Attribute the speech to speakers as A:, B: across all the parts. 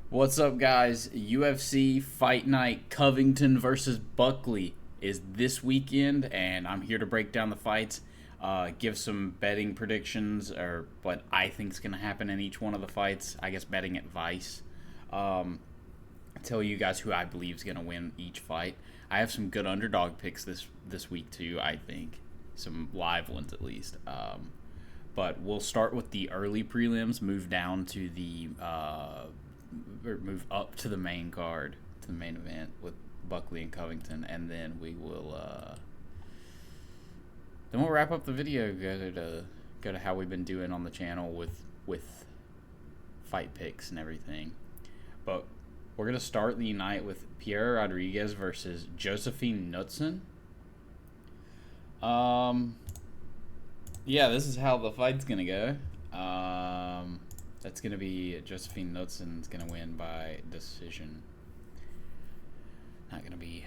A: What's up, guys? UFC Fight Night Covington versus Buckley is this weekend, and I'm here to break down the fights, give some betting predictions, or what I think is going to happen in each one of the fights. I guess betting advice. Um, tell you guys who I believe is going to win each fight. I have some good underdog picks this week too. I think some live ones at least. But we'll start with the early prelims, move down to the or move up to the main card, to the main event with Buckley and Covington, and then we'll wrap up the video. Go to how we've been doing on the channel with fight picks and everything. But we're gonna start the night with Pierre Rodriguez versus Josephine Knudsen. Yeah, this is how the fight's gonna go. That's gonna be Josephine Knudsen's gonna win by decision. Not gonna be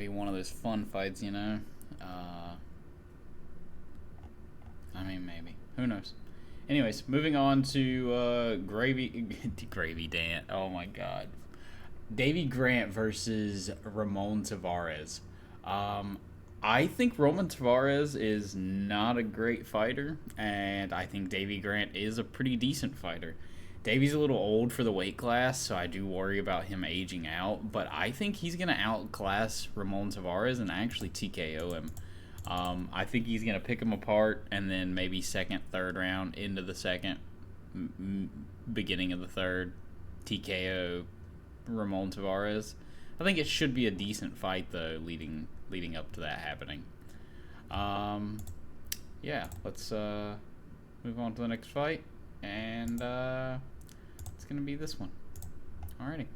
A: one of those fun fights, you know. I mean, maybe. Who knows? Anyways, moving on to Gravy Dant. Oh my God, Davy Grant versus Ramon Tavares. I think Roman Tavares is not a great fighter, and I think Davy Grant is a pretty decent fighter. Davy's a little old for the weight class, so I do worry about him aging out, but I think he's going to outclass Ramon Tavares and actually TKO him. I think he's going to pick him apart, and then maybe second, third round, into the second, beginning of the third, TKO Ramon Tavares. I think it should be a decent fight, though, leading up to that happening. Yeah, let's move on to the next fight, and it's gonna be this one. Alrighty,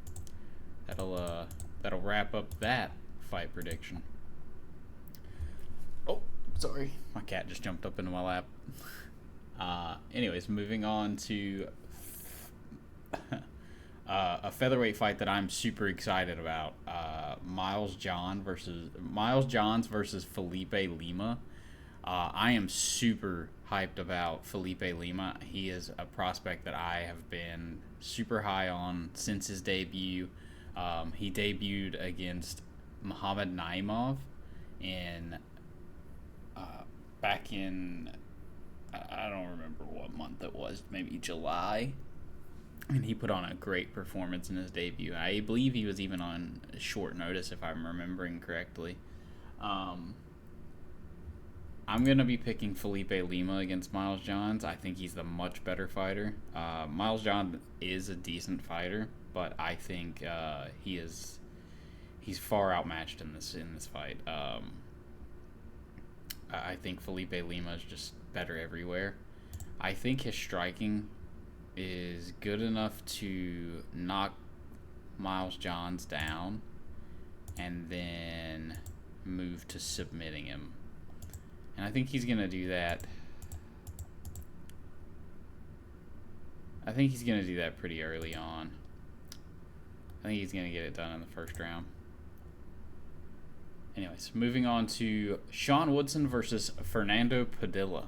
A: that'll wrap up that fight prediction. Oh, sorry, my cat just jumped up into my lap. Anyways, moving on to a featherweight fight that I'm super excited about. Miles Johns versus Felipe Lima. I am super hyped about Felipe Lima. He is a prospect that I have been super high on since his debut. He debuted against Muhammad Naimov in back in, I don't remember what month it was, maybe July. And he put on a great performance in his debut. I believe he was even on short notice, if I'm remembering correctly. I'm going to be picking Felipe Lima against Miles Johns. I think he's the much better fighter. Miles Johns is a decent fighter, but I think he's far outmatched in this fight. I think Felipe Lima is just better everywhere. I think his striking is good enough to knock Miles Johns down and then move to submitting him. And I think he's going to do that. I think he's going to do that pretty early on. I think he's going to get it done in the first round. Anyways, moving on to Sean Woodson versus Fernando Padilla.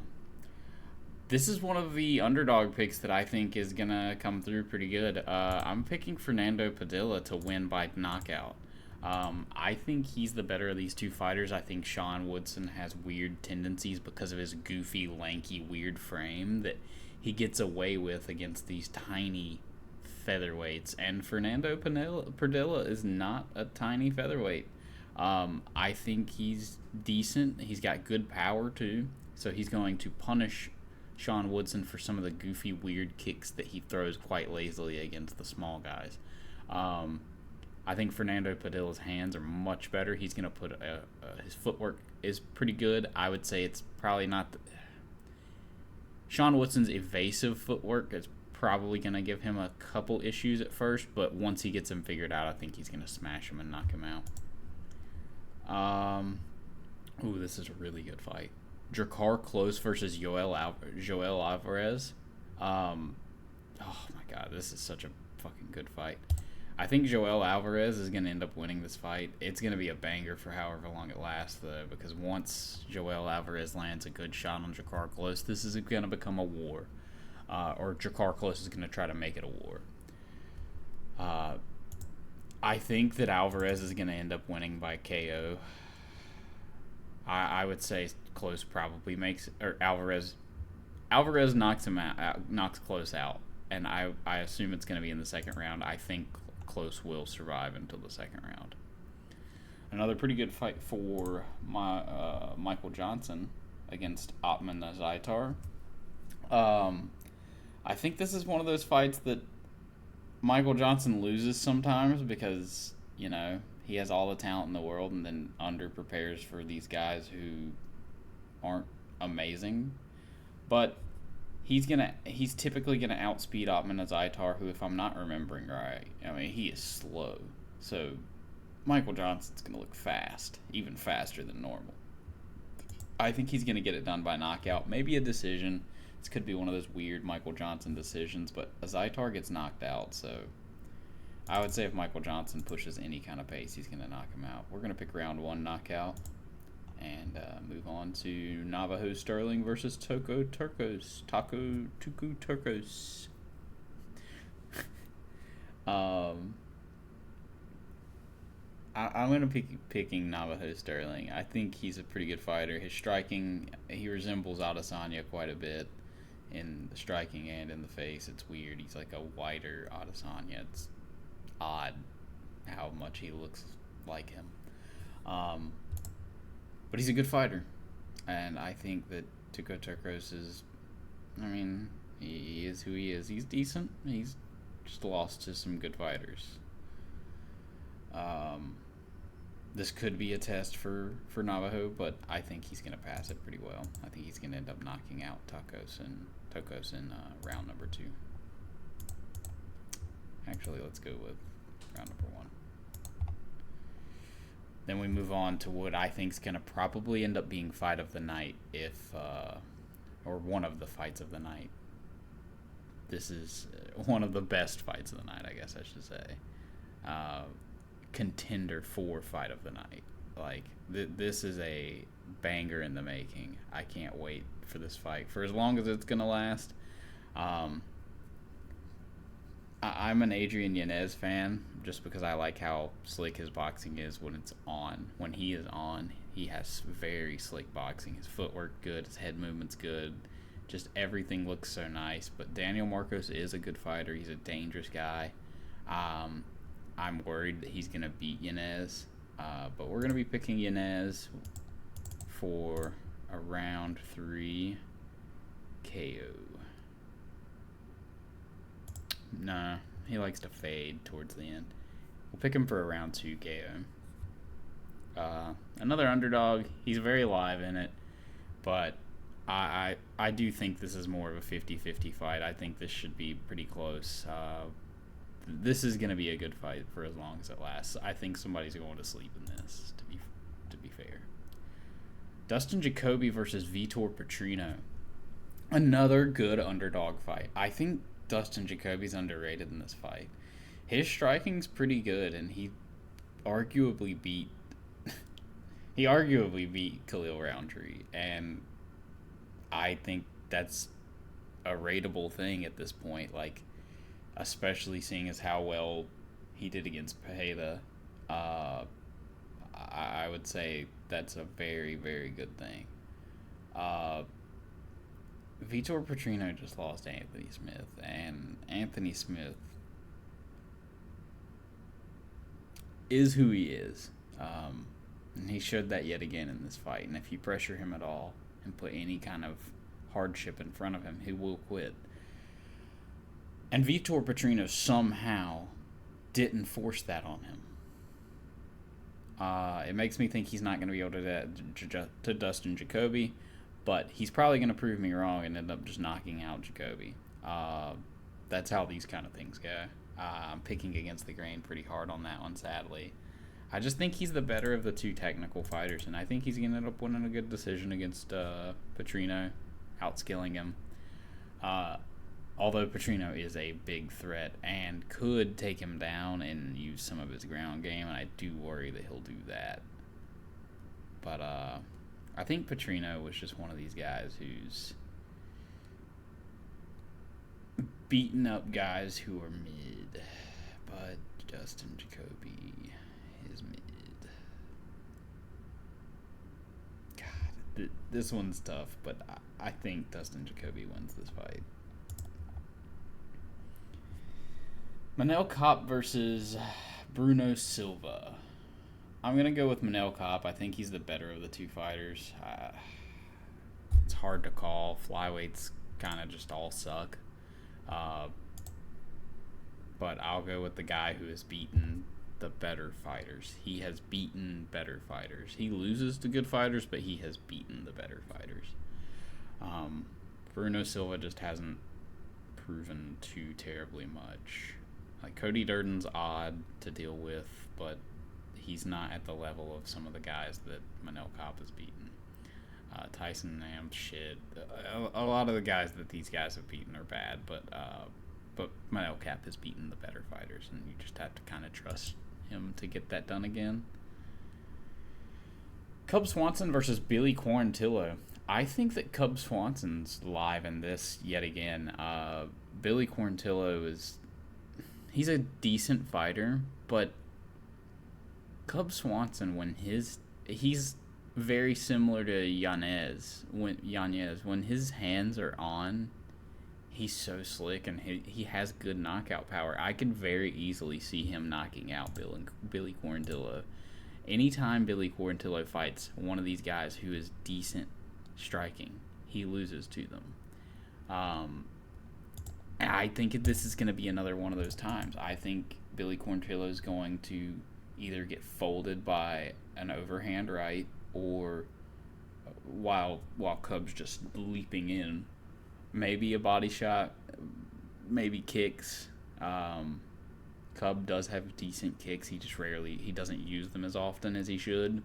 A: This is one of the underdog picks that I think is going to come through pretty good. I'm picking Fernando Padilla to win by knockout. I think he's the better of these two fighters. I think Sean Woodson has weird tendencies because of his goofy, lanky, weird frame that he gets away with against these tiny featherweights. And Fernando Padilla is not a tiny featherweight. I think he's decent. He's got good power, too. So he's going to punish Sean Woodson for some of the goofy, weird kicks that he throws quite lazily against the small guys. I think Fernando Padilla's hands are much better. He's going to put his footwork is pretty good. I would say it's probably not Sean Woodson's evasive footwork is probably going to give him a couple issues at first, but once he gets him figured out, I think he's going to smash him and knock him out. Ooh, this is a really good fight. Drakkar Klose versus Joel Alvarez. Oh my God, this is such a fucking good fight. I think Joel Alvarez is going to end up winning this fight. It's going to be a banger for however long it lasts, though, because once Joel Alvarez lands a good shot on Drakkar Klose, this is going to become a war. Or Drakkar Klose is going to try to make it a war. I think that Alvarez is going to end up winning by KO. I would say close probably makes, or Alvarez knocks him out, knocks close out, and I assume it's going to be in the second round. I think close will survive until the second round. Another pretty good fight for Michael Johnson against Otman Zaitar. I think this is one of those fights that Michael Johnson loses sometimes because, he has all the talent in the world and then under-prepares for these guys who aren't amazing. But he's typically gonna outspeed Otman Zaitar, who, if I'm not remembering right, he is slow. So Michael Johnson's gonna look fast, even faster than normal. I think he's gonna get it done by knockout, maybe a decision. This could be one of those weird Michael Johnson decisions, but Zaitar gets knocked out, so I would say if Michael Johnson pushes any kind of pace, he's going to knock him out. We're going to pick round 1 knockout and move on to Navajo Sterling versus Tuku Turcos. I'm going to be picking Navajo Sterling. I think he's a pretty good fighter. His striking, he resembles Adesanya quite a bit in the striking and in the face. It's weird. He's like a whiter Adesanya. It's odd how much he looks like him. But he's a good fighter. And I think that Tuku Turcos is, he is who he is. He's decent. He's just lost to some good fighters. This could be a test for Navajo, but I think he's going to pass it pretty well. I think he's going to end up knocking out Turcos in round number 2. Actually, let's go with round number 1. Then we move on to what I think is going to probably end up being fight of the night, or one of the fights of the night. This is one of the best fights of the night, I guess I should say. Contender for fight of the night. Like, this is a banger in the making. I can't wait for this fight for as long as it's going to last. I'm an Adrian Yanez fan just because I like how slick his boxing is when it's on. When he is on, he has very slick boxing. His footwork good, his head movement's good. Just everything looks so nice. But Daniel Marcos is a good fighter. He's a dangerous guy. I'm worried that he's going to beat Yanez. But we're going to be picking Yanez for a round 3 KO. Nah, he likes to fade towards the end. We'll pick him for a round 2 KO. Another underdog. He's very live in it, but I do think this is more of a 50-50 fight. I think this should be pretty close. This is going to be a good fight for as long as it lasts. I think somebody's going to sleep in this, to be fair. Dustin Jacoby versus Vitor Petrino. Another good underdog fight. I think Dustin Jacoby's underrated in this fight. His striking's pretty good, and he arguably beat Khalil Roundtree, and I think that's a rateable thing at this point. Like, especially seeing as how well he did against Pajeda, I would say that's a very, very good thing. Vitor Petrino just lost to Anthony Smith, and Anthony Smith is who he is. And he showed that yet again in this fight. And if you pressure him at all and put any kind of hardship in front of him, he will quit. And Vitor Petrino somehow didn't force that on him. It makes me think he's not going to be able to Dustin Jacoby, but he's probably going to prove me wrong and end up just knocking out Jacoby. That's how these kind of things go. I'm picking against the grain pretty hard on that one, sadly. I just think he's the better of the two technical fighters, and I think he's going to end up winning a good decision against Petrino, outskilling him. Although Petrino is a big threat and could take him down and use some of his ground game, and I do worry that he'll do that. But I think Petrino was just one of these guys who's beating up guys who are mid, but just Dustin Jacoby is mid. God, this one's tough, but I think Dustin Jacoby wins this fight. Manel Kape versus Bruno Silva. I'm going to go with Manel Kape. I think he's the better of the two fighters. It's hard to call. Flyweights kind of just all suck. But I'll go with the guy who has beaten the better fighters. He has beaten better fighters. He loses to good fighters, but he has beaten the better fighters. Bruno Silva just hasn't proven too terribly much. Like, Cody Durden's odd to deal with, but he's not at the level of some of the guys that Manel Kape has beaten. Tyson Nam, shit. A lot of the guys that these guys have beaten are bad, but Manel Kape has beaten the better fighters, and you just have to kind of trust him to get that done again. Cub Swanson versus Billy Quarantillo. I think that Cub Swanson's live in this yet again. Billy Quarantillo he's a decent fighter, but Cub Swanson, he's very similar to Yanez. When his hands are on, he's so slick, and he has good knockout power. I could very easily see him knocking out Billy Quarantillo. Anytime Billy Quarantillo fights one of these guys who is decent striking, he loses to them. I think this is going to be another one of those times. I think Billy Quarantillo is going to either get folded by an overhand right, or while Cub's just leaping in, maybe a body shot, maybe kicks. Cub does have decent kicks. He doesn't use them as often as he should.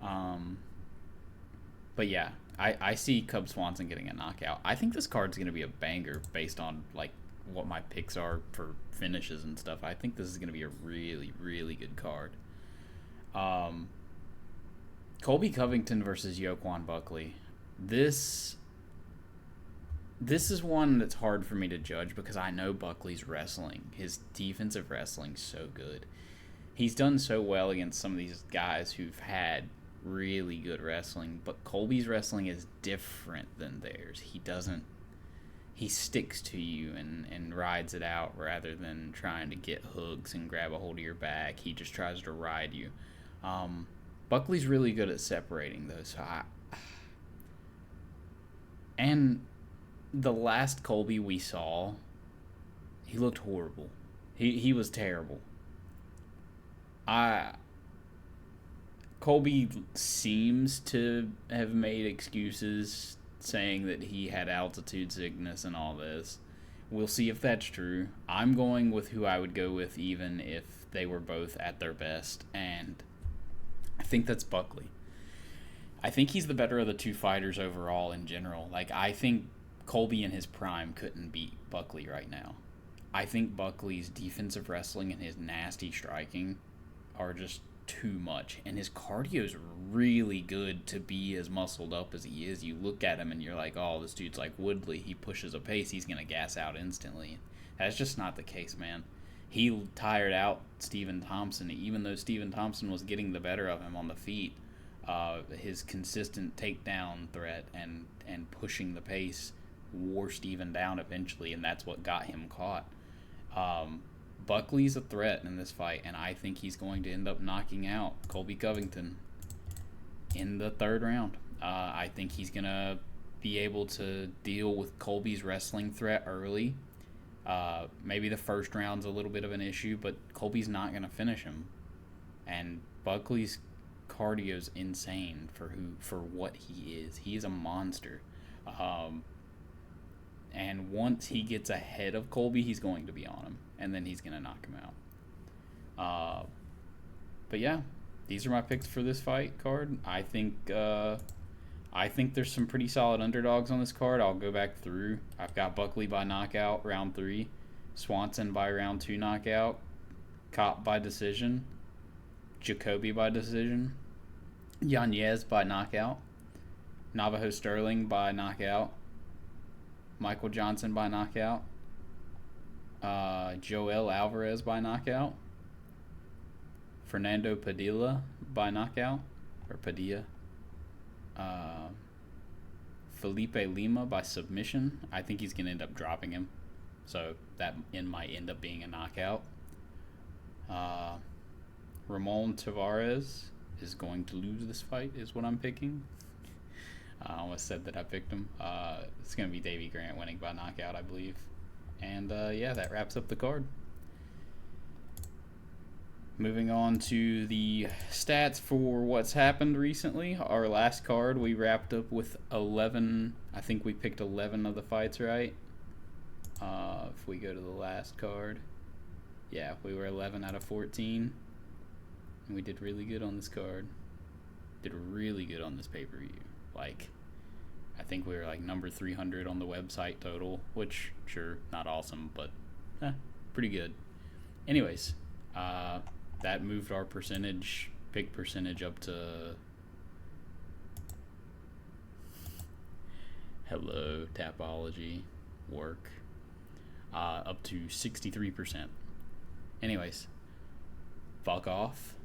A: But yeah, I see Cub Swanson getting a knockout. I think this card's going to be a banger based on like what my picks are for finishes and stuff. I think this is going to be a really, really good card. Colby Covington versus Yoquan Buckley. This is one that's hard for me to judge because I know Buckley's wrestling. His defensive wrestling's so good. He's done so well against some of these guys who've had really good wrestling, but Colby's wrestling is different than theirs. He sticks to you and rides it out rather than trying to get hooks and grab a hold of your back. He just tries to ride you. Buckley's really good at separating those. And the last Colby we saw, he looked horrible. He was terrible. Colby seems to have made excuses saying that he had altitude sickness and all this. We'll see if that's true. I'm going with who I would go with even if they were both at their best, and I think that's Buckley. I think he's the better of the two fighters overall in general. Like, I think Colby in his prime couldn't beat Buckley right now. I think Buckley's defensive wrestling and his nasty striking are just too much, and his cardio's really good to be as muscled up as he is. You look at him and you're like, oh, this dude's like Woodley. He pushes a pace, he's gonna gas out instantly. That's just not the case, man. He tired out Stephen Thompson, even though Stephen Thompson was getting the better of him on the feet. His consistent takedown threat and pushing the pace wore Stephen down eventually, and that's what got him caught. Buckley's a threat in this fight, and I think he's going to end up knocking out Colby Covington in the third round. I think he's going to be able to deal with Colby's wrestling threat early. Maybe the first round's a little bit of an issue, but Colby's not going to finish him. And Buckley's cardio's insane for what he is. He is a monster. And once he gets ahead of Colby, he's going to be on him, and then he's going to knock him out. But yeah, these are my picks for this fight card. I think there's some pretty solid underdogs on this card. I'll go back through. I've got Buckley by knockout, round 3. Swanson by round 2 knockout. Kape by decision. Jacoby by decision. Yanez by knockout. Navajo Sterling by knockout. Michael Johnson by knockout. Joel Alvarez by knockout. Fernando Padilla by knockout, or Padilla. Felipe Lima by submission. I think he's going to end up dropping him, so that might end up being a knockout. Ramon Tavares is going to lose this fight, is what I'm picking. I almost said that I picked him. It's going to be Davey Grant winning by knockout, I believe. And yeah, that wraps up the card. Moving on to the stats for what's happened recently. Our last card, we wrapped up with 11. I think we picked 11 of the fights right. If we go to the last card, yeah, we were 11 out of 14. And we did really good on this card. Did really good on this pay-per-view. Like, I think we were like number 300 on the website total, which, sure, not awesome, but pretty good. Anyways, that moved our pick percentage up to, hello, Tapology, work, up to 63%. Anyways, fuck off.